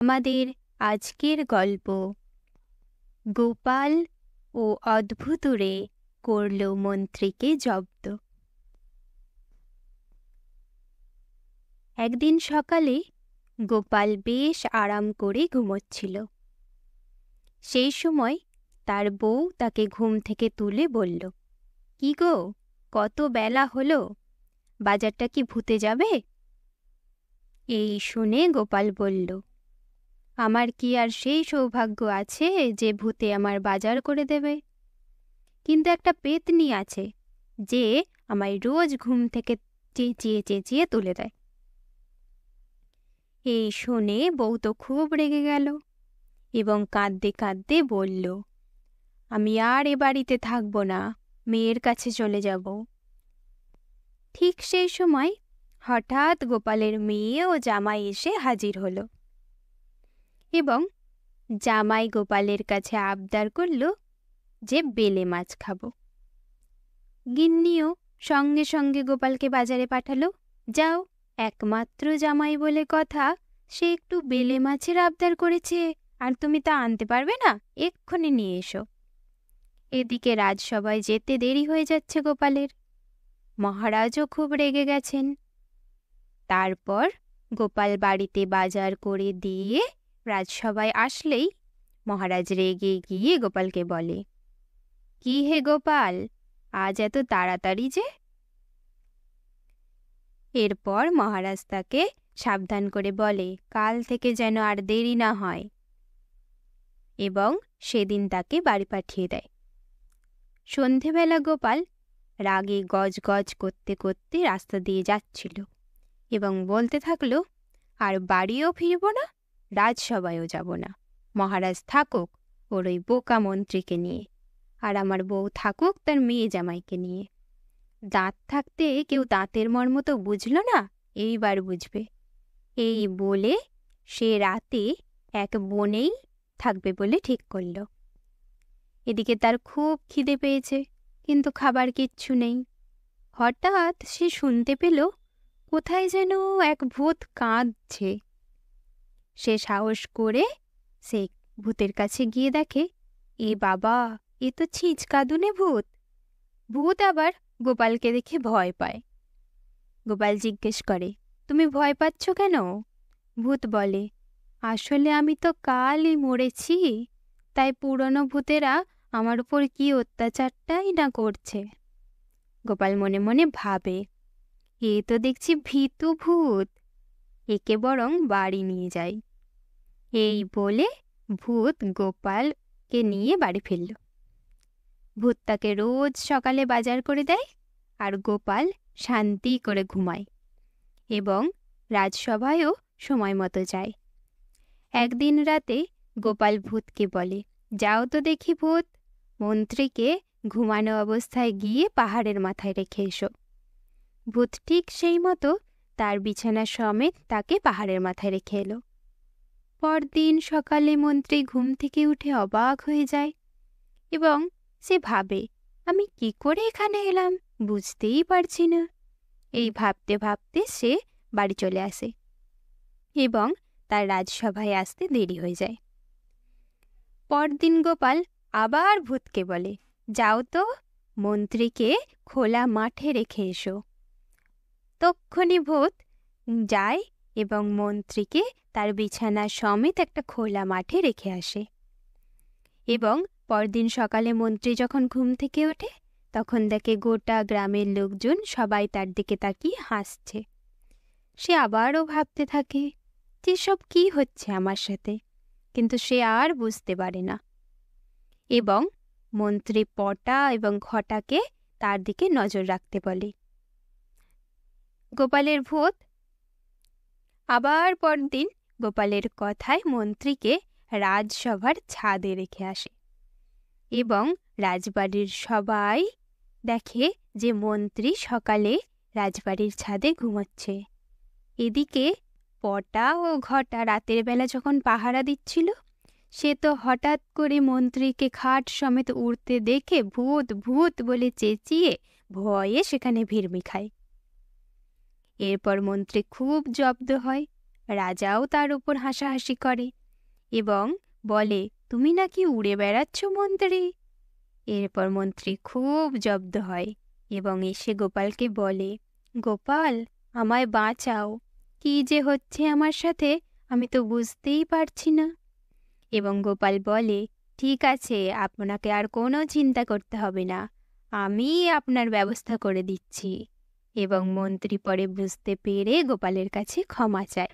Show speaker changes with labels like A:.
A: আমাদের আজকের গল্প গোপাল ও অদ্ভুতুরে করল মন্ত্রীকে জব্দ। একদিন সকালে গোপাল বেশ আরাম করে ঘুমোচ্ছিল। সেই সময় তার বউ তাকে ঘুম থেকে তুলে বলল, কি গো, কত বেলা হলো, বাজারটা কি ভূতে যাবে? এই শুনে গোপাল বলল, আমার কি আর সেই সৌভাগ্য আছে যে ভূতে আমার বাজার করে দেবে? কিন্তু একটা পেতনি আছে যে আমায় রোজ ঘুম থেকে চেঁচিয়ে চেঁচিয়ে তুলে দেয়। এই শুনে বউ তো খুব রেগে গেল এবং কাঁদতে কাঁদতে বলল, আমি আর এ বাড়িতে থাকবো না, মেয়ের কাছে চলে যাব। ঠিক সেই সময় হঠাৎ গোপালের মেয়ে ও জামাই এসে হাজির হলো এবং জামাই গোপালের কাছে আবদার করল যে বেলে মাছ খাবো। গিন্নিও সঙ্গে সঙ্গে গোপালকে বাজারে পাঠালো। যাও, একমাত্র জামাই বলে কথা, সে একটু বেলে মাছের আবদার করেছে আর তুমি তা আনতে পারবে না? এক্ষুনি নিয়ে এসো। এদিকে রাজসভায় যেতে দেরি হয়ে যাচ্ছে গোপালের। মহারাজও খুব রেগে গেছেন। তারপর গোপাল বাড়িতে বাজার করে দিয়ে রাজসভায় আসলেই মহারাজ রেগে গিয়ে গোপালকে বলে, কি হে গোপাল, আজ এত তাড়াতাড়ি যে? এরপর মহারাজ তাকে সাবধান করে বলে, কাল থেকে যেন আর দেরি না হয়, এবং সেদিন তাকে বাড়ি পাঠিয়ে দেয়। সন্ধেবেলা গোপাল রাগে গজগজ করতে করতে রাস্তা দিয়ে যাচ্ছিল এবং বলতে থাকলো, আর বাড়িও ফিরব না, রাজসভায়ও যাব না। মহারাজ থাকুক ওর ওই বোকা মন্ত্রীকে নিয়ে, আর আমার বউ থাকুক তার মেয়ে জামাইকে নিয়ে। দাঁত থাকতে কেউ দাঁতের মর্ম তো বুঝল না, এইবার বুঝবে। এই বলে সে রাতে এক বনেই থাকবে বলে ঠিক করল। এদিকে তার খুব খিদে পেয়েছে, কিন্তু খাবার কিচ্ছু নেই। হঠাৎ সে শুনতে পেল কোথায় যেন এক ভূত কাঁদছে। সে সাহস করে সে ভূতের কাছে গিয়ে দেখে, এ বাবা, এ তো ছিঁচকাদুনে ভূত। ভূত আবার গোপালকে দেখে ভয় পায়। গোপাল জিজ্ঞেস করে, তুমি ভয় পাচ্ছ কেন? ভূত বলে, আসলে আমি তো কালই মরেছি, তাই পুরনো ভূতেরা আমার উপর কি অত্যাচারটাই না করছে। গোপাল মনে মনে ভাবে, এ তো দেখছি ভীতু ভূত, একে বরং বাড়ি নিয়ে যাই। এই বলে ভূত গোপালকে নিয়ে বাড়ি ফিরল। ভূত তাকে রোজ সকালে বাজার করে দেয় আর গোপাল শান্তি করে ঘুমায় এবং রাজসভায়ও সময় মতো যায়। একদিন রাতে গোপাল ভূতকে বলে, যাও তো দেখি ভূত, মন্ত্রীকে ঘুমানো অবস্থায় গিয়ে পাহাড়ের মাথায় রেখে এসো। ভূত ঠিক সেই মতো তার বিছানা সমেত তাকে পাহাড়ের মাথায় রেখে এলো। পরদিন সকালে মন্ত্রী ঘুম থেকে উঠে অবাক হয়ে যায় এবং সে ভাবে, আমি কি করে এখানে এলাম বুঝতেই পারছি না। এই ভাবতে ভাবতে সে বাড়ি চলে আসে এবং তার রাজসভায় আসতে দেরি হয়ে যায়। পরদিন গোপাল আবার ভূতকে বলে, যাও তো, মন্ত্রীকে খোলা মাঠে রেখে এসো। তক্ষুনি ভূত যায় এবং মন্ত্রীকে তার বিছানা সমেত একটা খোলা মাঠে রেখে আসে। এবং পরদিন সকালে মন্ত্রী যখন ঘুম থেকে ওঠে তখন দেখে গোটা গ্রামের লোকজন সবাই তার দিকে তাকিয়ে হাসছে। সে আবারও ভাবতে থাকে, যেসব কি হচ্ছে আমার সাথে, কিন্তু সে আর বুঝতে পারে না। এবং মন্ত্রী পটা এবং ঘটাকে তার দিকে নজর রাখতে বলে। গোপালের ভূত আবার পরদিন গোপালের কথায় মন্ত্রীকে রাজসভার ছাদে রেখে আসে এবং রাজবাড়ির সবাই দেখে যে মন্ত্রী সকালে রাজবাড়ির ছাদে ঘুমাচ্ছে। এদিকে পটা ও ঘটা রাতের বেলা যখন পাহারা দিচ্ছিল, সে তো হঠাৎ করে মন্ত্রীকে খাট সমেত উড়তে দেখে ভূত ভূত বলে চেঁচিয়ে ভয়ে সেখানে ভিড়মি খায়। এরপর মন্ত্রী খুব জব্দ হয় রাজাও তার উপর হাসাহাসি করে এবং বলে, তুমি নাকি উড়ে বেড়াচ্ছ মন্ত্রী। এরপর মন্ত্রী খুব জব্দ হয় এবং এসে গোপালকে বলে, গোপাল, আমায় বাঁচাও, কি যে হচ্ছে আমার সাথে আমি তো বুঝতেই পারছি না। এবং গোপাল বলে, ঠিক আছে, আপনাকে আর কোনো চিন্তা করতে হবে না, আমি আপনার ব্যবস্থা করে দিচ্ছি। এবং মন্ত্রী পরে বুঝতে পেরে গোপালের কাছে ক্ষমা চায়।